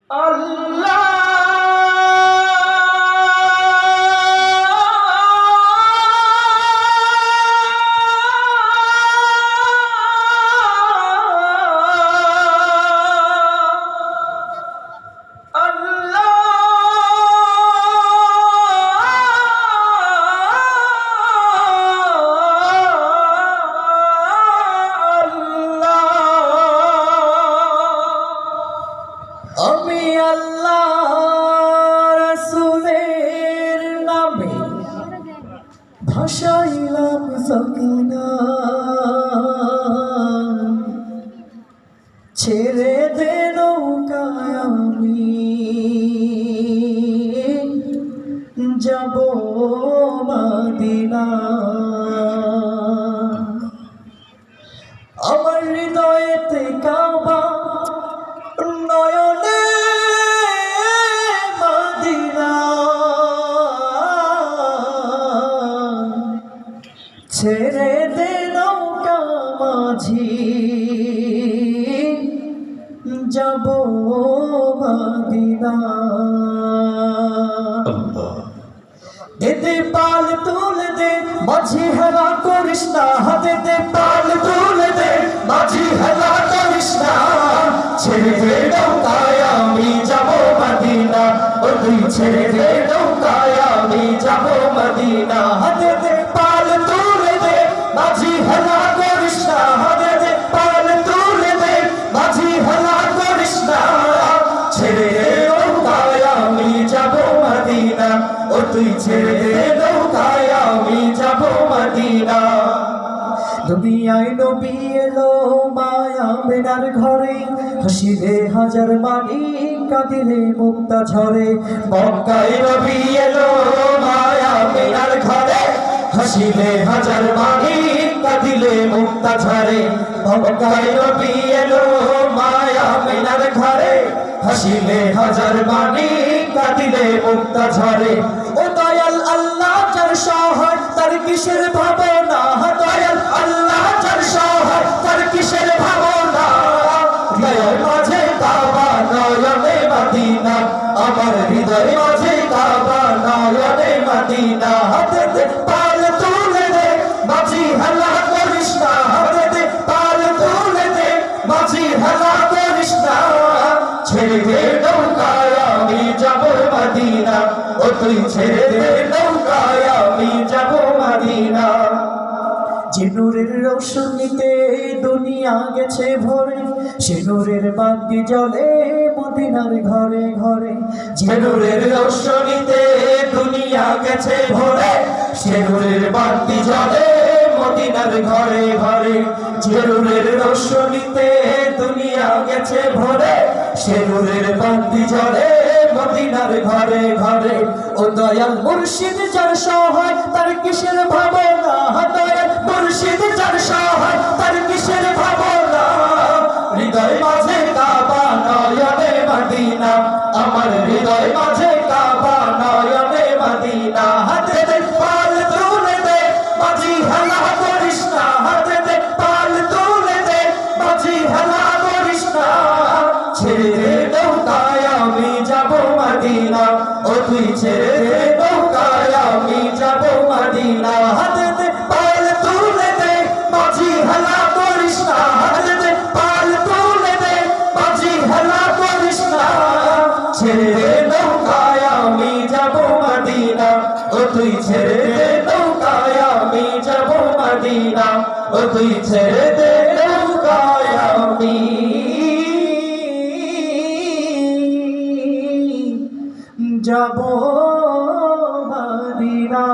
আল্লাহ আমি আল্লাহ রাসূলের নামে ভাসাইলাম সকিনা ছেড়ে দে নৌকায় আমি যাব মদিনা আমার হৃদয়েতে কাবা নয়নে মদিনা ছেড়ে দে নৌকা মাঝি যাব মদিনা দে পাল তুলে দে মাঝি হেলা করিস না হাতে দে পাল তুলে দে মাঝি হেলা করিস না ছেড়ে দে নৌকায় আমি যাব মদিনা ও তুই ছেড়ে দে নৌকায় আমি যাব মদিনা হাতে দে পাল তুলে দে মাঝি হেলা করিস না হাতে দে পাল তুলে দে মাঝি হেলা করিস না ছেড়ে দে নৌকায় আমি যাব মদিনা ও তুই ছেড়ে দে নৌকায় আমি যাব মদিনা দুনিয়ায় নবী এলো মায়া মেনার ঘরে হাসিলে হাজার মানি কাঁদিলে মুক্তা ঝরে মক্কায় নবী এলো মায়া মেনার ঘরে হাসিলে হাজার মানি কাঁদিলে মুক্তা ঝরে মক্কায় নবী এলো মায়া মেনার ঘরে হাসিলে হাজার মানি কাঁদিলে মুক্তা ঝরে ও দয়াল আল্লাহ যার সহায় তার কিসের ভাবনা দয়াল আল্লাহ যার সহায় তার কিসের ভাবনা হৃদয়ের মাঝে কাবা নয়নে মদিনা আমার হৃদয় মাঝে কাবা নয়নে মদিনা হাতে দে পাল তুলে দে মাঝি হেলা করিস না হাতে দে পাল তুলে দে মাঝি হেলা করিস না ছেড়ে দে নৌকায় আমি যাব মদিনা ও তুই ছেড়ে দে নৌকায় আমি যাব মদিনা যে নূরের রৌশনীতে দুনিয়া গেছে ভরে সে নূরের বাতি জ্বলে মদিনার ঘরে ঘরে যে নূরের রৌশনীতে দুনিয়া গেছে ভরে সে নূরের বাতি জ্বলে মদিনার ঘরে ঘরে যে নূরের রৌশনীতে দুনিয়া গেছে ভরে সে নূরের বাতি জ্বলে মদিনার ঘরে ঘরে ও দয়াল মুর্শিদ যার সহায় তার কিসের ভাবনা দয়াল মুর্শিদ যার সহায় তার কিসের ভাবনা হৃদয় মাঝে কাবা নয়নে মদিনা আমার হৃদয় মাঝে কাবা নয়নে মদিনা হাতে দে পাল তুলে দে মাঝি হেলা করিস না হাতে দে পাল তুলে দে মাঝি হেলা করিস না ছেড়ে দে নৌকায় আমি যাব মদিনা ও তুই ছেড়ে দে নৌকায় আমি যাব মদিনা হাতে দে পাল তুলে দে মাঝি হেলা করিস না হাতে দে পাল তুলে দে মাঝি হেলা করিস না ছেড়ে দে নৌকায় আমি যাব মদিনা ও তুই ছেড়ে দে নৌকায় আমি যাব মদিনা ও তুই ছেড়ে দে নৌকায় আমি যাব মদিনা।